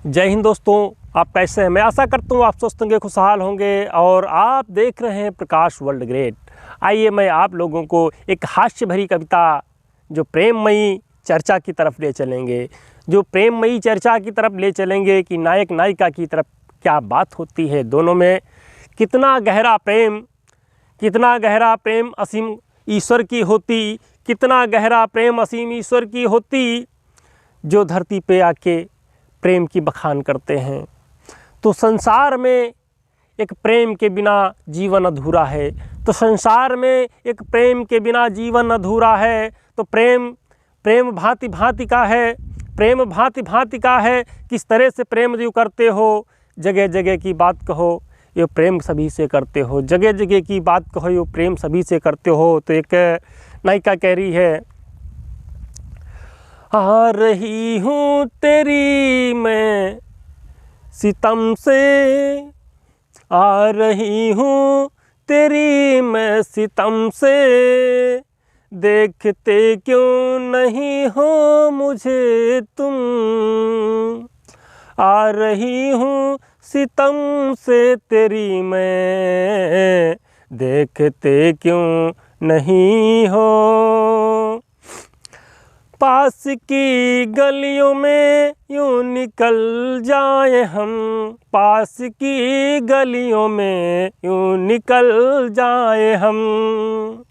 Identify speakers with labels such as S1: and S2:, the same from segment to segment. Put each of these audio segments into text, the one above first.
S1: जय हिंद दोस्तों, आप कैसे हैं? मैं आशा करता हूँ आप स्वस्थ होंगे, खुशहाल होंगे और आप देख रहे हैं प्रकाश वर्ल्ड ग्रेट। आइए मैं आप लोगों को एक हास्य भरी कविता जो प्रेममयी चर्चा की तरफ ले चलेंगे, कि नायक नायिका की तरफ क्या बात होती है दोनों में, कितना गहरा प्रेम असीम ईश्वर की होती, कितना गहरा प्रेम असीम ईश्वर की होती, जो धरती पे आके प्रेम की बखान करते हैं। तो संसार में एक प्रेम के बिना जीवन अधूरा है, तो प्रेम भांति भांति का है, किस तरह से प्रेम जो करते हो, जगह जगह की बात कहो ये प्रेम सभी से करते हो, जगह जगह की बात कहो ये प्रेम सभी से करते हो। तो एक नायिका कह रही है, आ रही हूँ तेरी मैं सितम से, आ रही हूँ तेरी मैं सितम से, देखते क्यों नहीं हो मुझे तुम, आ रही हूँ सितम से तेरी मैं, देखते क्यों नहीं हो। पास की गलियों में यूं निकल जाए हम, पास की गलियों में यूं निकल जाए हम,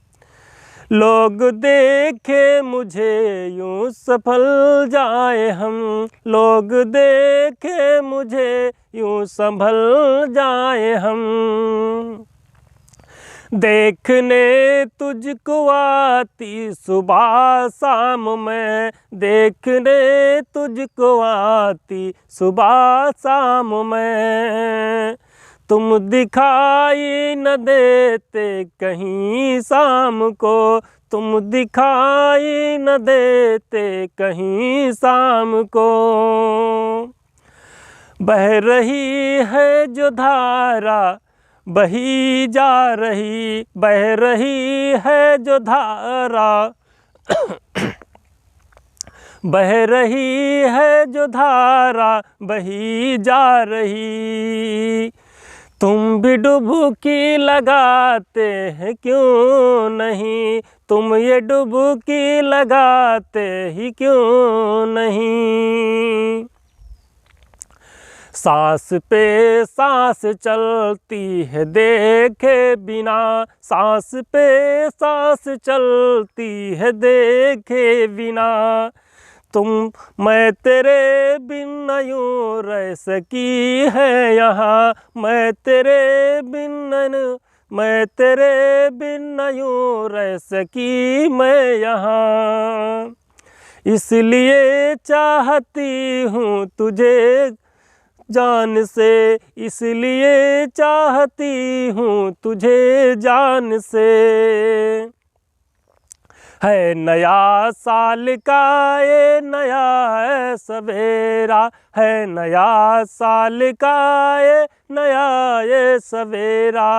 S1: लोग देखे मुझे यूं सफल जाए हम, लोग देखे मुझे यूं संभल जाए हम। देखने तुझको आती सुबह शाम में, देखने तुझको आती सुबह शाम में, तुम दिखाई न देते कहीं शाम को, तुम दिखाई न देते कहीं शाम को। बह रही है जो धारा बही जा रही, बह रही है जो धारा बह रही है जो धारा बही जा रही, तुम भी डुबकी लगाते हैं क्यों नहीं, तुम ये डुबकी लगाते ही क्यों नहीं। सांस पे सांस चलती है देखे बिना, सांस पे सांस चलती है देखे बिना, तुम मैं तेरे बिन न यूं रह सकी है यहाँ, मैं तेरे बिन न यूं रह सकी मैं यहाँ, इसलिए चाहती हूँ तुझे जान से, इसलिए चाहती हूँ तुझे जान से। है नया साल का ये नया है सवेरा, है नया साल का ये नया ये सवेरा,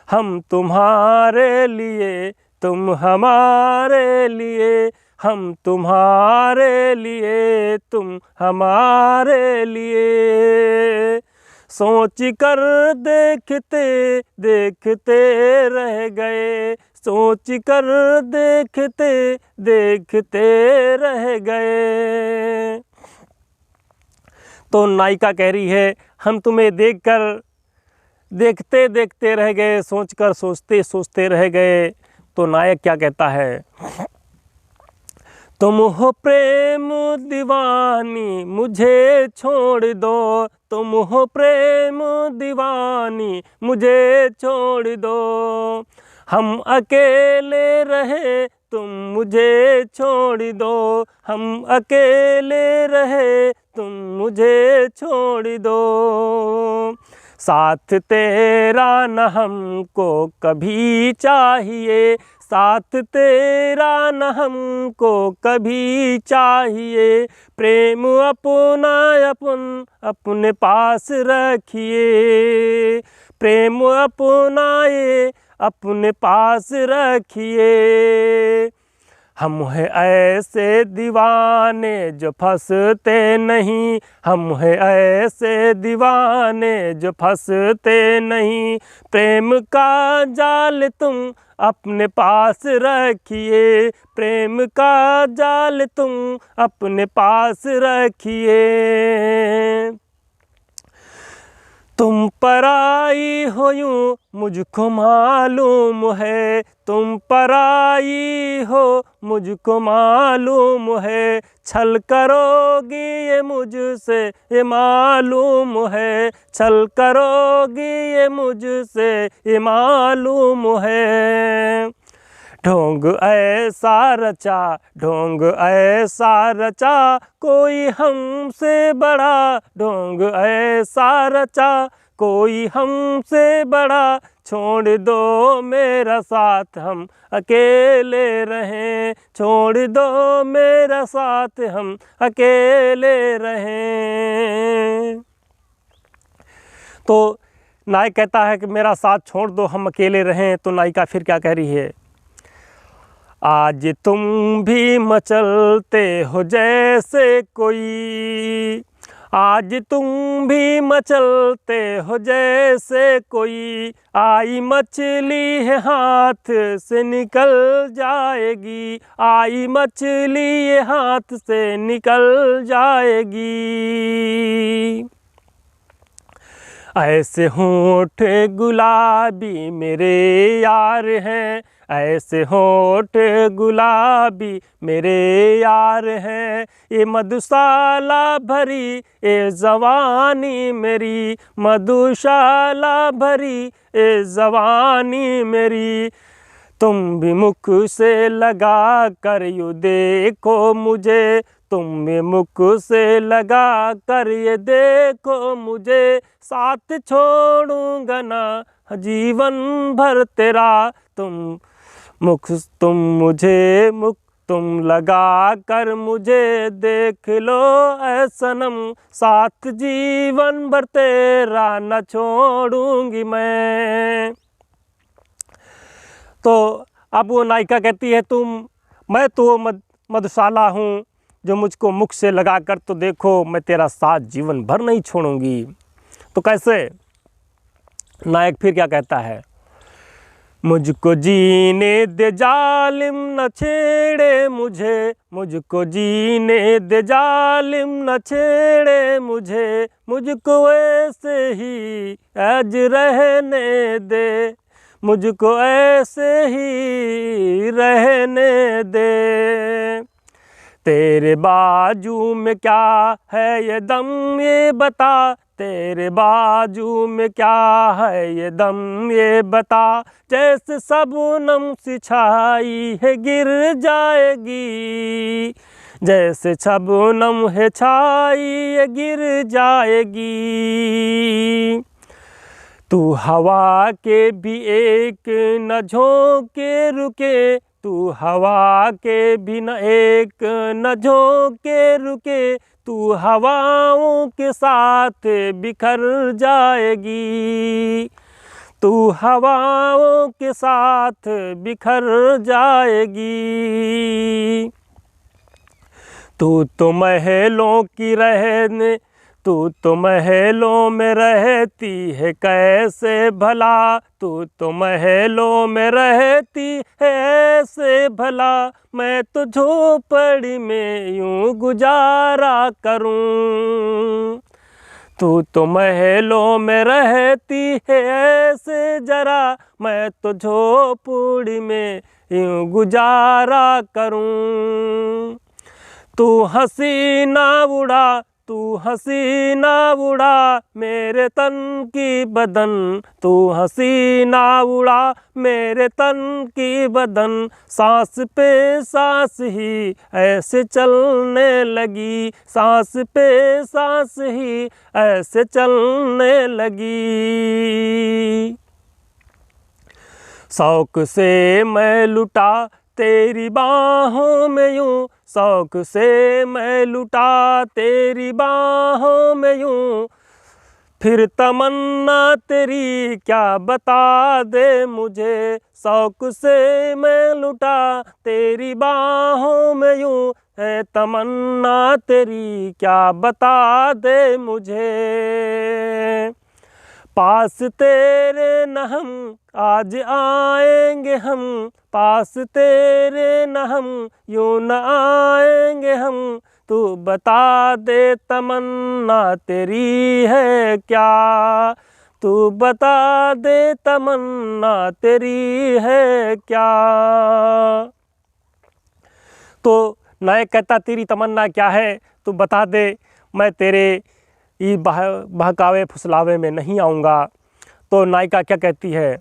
S1: हम तुम्हारे लिए तुम हमारे लिए, हम तुम्हारे लिए तुम हमारे लिए, सोच कर देखते देखते रह गए, सोच कर देखते देखते रह गए। तो नायिका कह रही है, हम तुम्हें देखकर देखते देखते रह गए, सोचकर सोचते सोचते रह गए। तो नायक क्या कहता है, तुम हो प्रेम दीवानी मुझे छोड़ दो, तुम हो प्रेम दीवानी मुझे छोड़ दो, हम अकेले रहे तुम मुझे छोड़ दो, हम अकेले रहे तुम मुझे छोड़ दो, साथ तेरा न हमको कभी चाहिए, साथ तेरा न हमको कभी चाहिए, प्रेम अपना अपने पास रखिए, प्रेम अपना ये अपने पास रखिए, हम हैं ऐसे दीवाने जो फंसते नहीं, हम हैं ऐसे दीवाने जो फंसते नहीं। प्रेम का जाल तुम अपने पास रखिए, प्रेम का जाल तुम अपने पास रखिए। तुम पराई हो यूं मुझको मालूम है, तुम पराई हो मुझको मालूम है। छल करोगी ये मुझसे ये मालूम है, छल करोगी ये मुझसे ये मालूम है। ढोंग ऐसा रचा, ढोंग ऐसा रचा, कोई हमसे बड़ा, ढोंग ऐसा रचा, कोई हमसे बड़ा। छोड़ दो मेरा साथ हम अकेले रहें, छोड़ दो मेरा साथ हम अकेले रहें। तो नायक कहता है कि मेरा साथ छोड़ दो, हम अकेले रहें। तो नायिका फिर क्या कह रही है? आज तुम भी मचलते हो जैसे कोई, आज तुम भी मचलते हो जैसे कोई। आई मछली है हाथ से निकल जाएगी, आई मछली ये हाथ से निकल जाएगी। ऐसे होंठ गुलाबी मेरे यार हैं, ऐसे होंठ गुलाबी मेरे यार हैं। ये मधुशाला भरी ये जवानी मेरी, मधुशाला भरी ये जवानी मेरी। तुम भी मुख से लगा कर यूँ देखो मुझे, तुम भी मुख से लगा कर ये देखो मुझे। साथ छोड़ूंगा ना जीवन भर तेरा, तुम मुझे मुख तुम लगा कर मुझे देख लो ऐ सनम। साथ जीवन भर तेरा न छोड़ूंगी मैं। तो अब वो नायिका कहती है मैं तो मधुशाला हूँ, जो मुझको मुख से लगा कर तो देखो, मैं तेरा साथ जीवन भर नहीं छोड़ूंगी। तो कैसे? नायक फिर क्या कहता है? मुझको जीने दे जालिम न छेड़े मुझे, मुझको जीने दे जालिम न छेड़े मुझे। मुझको ऐसे ही आज रहने दे, मुझको ऐसे ही रहने दे। तेरे बाजू में क्या है ये दम ये बता, तेरे बाजू में क्या है ये दम ये बता। जैसे शबनम सी छाई है गिर जाएगी, जैसे शबनम है छाई ये गिर जाएगी। तू हवा के भी एक न झोंके रुके, तू हवा के भी न एक न झोंके रुके। तू हवाओं के साथ बिखर जाएगी, तू हवाओं के साथ बिखर जाएगी। तू तो महलों की रहने, तू तो महलों में रहती है कैसे भला, तू तो महलों में रहती है ऐसे भला। मैं तो झोपड़ी में यूं गुजारा करूं, तू तो महलों में रहती है ऐसे जरा। मैं तो झोपड़ी में यूं गुजारा करूं। तू हसीना उड़ा, तू हसीना उड़ा मेरे तन की बदन, तू हसीना उड़ा मेरे तन की बदन। सांस पे सांस ही ऐसे चलने लगी, सांस पे सांस ही ऐसे चलने लगी। शौक से मैं लुटा तेरी बाहों में यूं, शौक से मैं लुटा तेरी बाहों में यूं। फिर तमन्ना तेरी क्या बता दे मुझे, शौक से मैं लुटा तेरी बाहों में यूं, है तमन्ना तेरी क्या बता दे मुझे। पास तेरे न हम आज आएंगे हम, पास तेरे न हम यूं न आएंगे हम, तू बता दे तमन्ना तेरी है क्या, तू बता दे तमन्ना तेरी है क्या। तो नायक कहता तेरी तमन्ना क्या है, तू बता दे, मैं तेरे ये बहकावे फुसलावे में नहीं आऊँगा। तो नायिका क्या कहती है,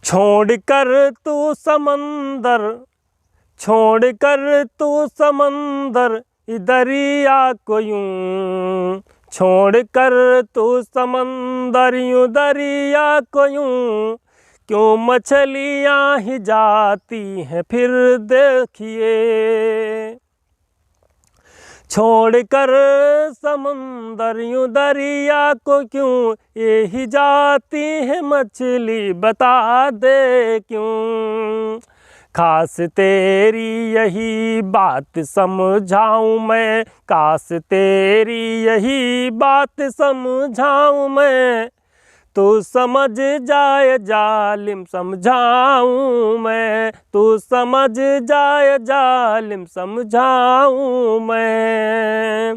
S1: छोड़ कर तू समंदर, छोड़ कर तू समंदर दरिया को यूं, छोड़ कर तू समंदर यूं दरिया को यूं, क्यों मछलियाँ ही जाती हैं फिर देखिए। छोड़ कर समुंदर यूं दरिया को क्यों, ये ही जाती है मछली बता दे क्यों। खास तेरी यही बात समझाऊं मैं, काश तेरी यही बात समझाऊं मैं, तू समझ जाए जालिम समझाऊं मैं, तू समझ जाए जालिम समझाऊं मैं।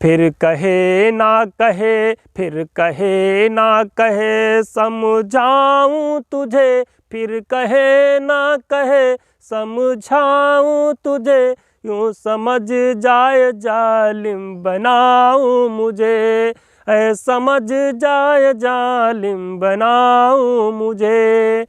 S1: फिर कहे ना कहे, फिर कहे ना कहे समझाऊं तुझे, फिर कहे ना कहे समझाऊं तुझे, यूं समझ जाए जालिम बनाऊं मुझे, ऐ समझ जाए जालिम बनाऊं मुझे।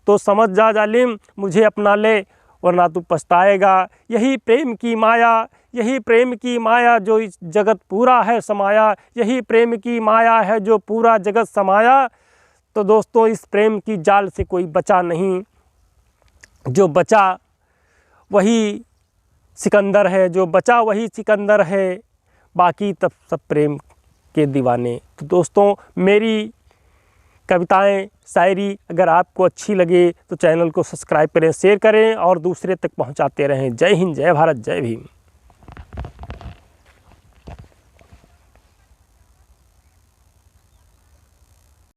S1: तो समझ जा जालिम, मुझे अपना ले वरना तू पछताएगा। यही प्रेम की माया, यही प्रेम की माया जो इस जगत पूरा है समाया, यही प्रेम की माया है जो पूरा जगत समाया। तो दोस्तों इस प्रेम की जाल से कोई बचा नहीं, जो बचा वही सिकंदर है, जो बचा वही सिकंदर है, बाकी तब सब प्रेम के दीवाने। तो दोस्तों मेरी कविताएं शायरी अगर आपको अच्छी लगे तो चैनल को सब्सक्राइब करें, शेयर करें और दूसरे तक पहुंचाते रहें। जय हिंद, जय भारत, जय भीम।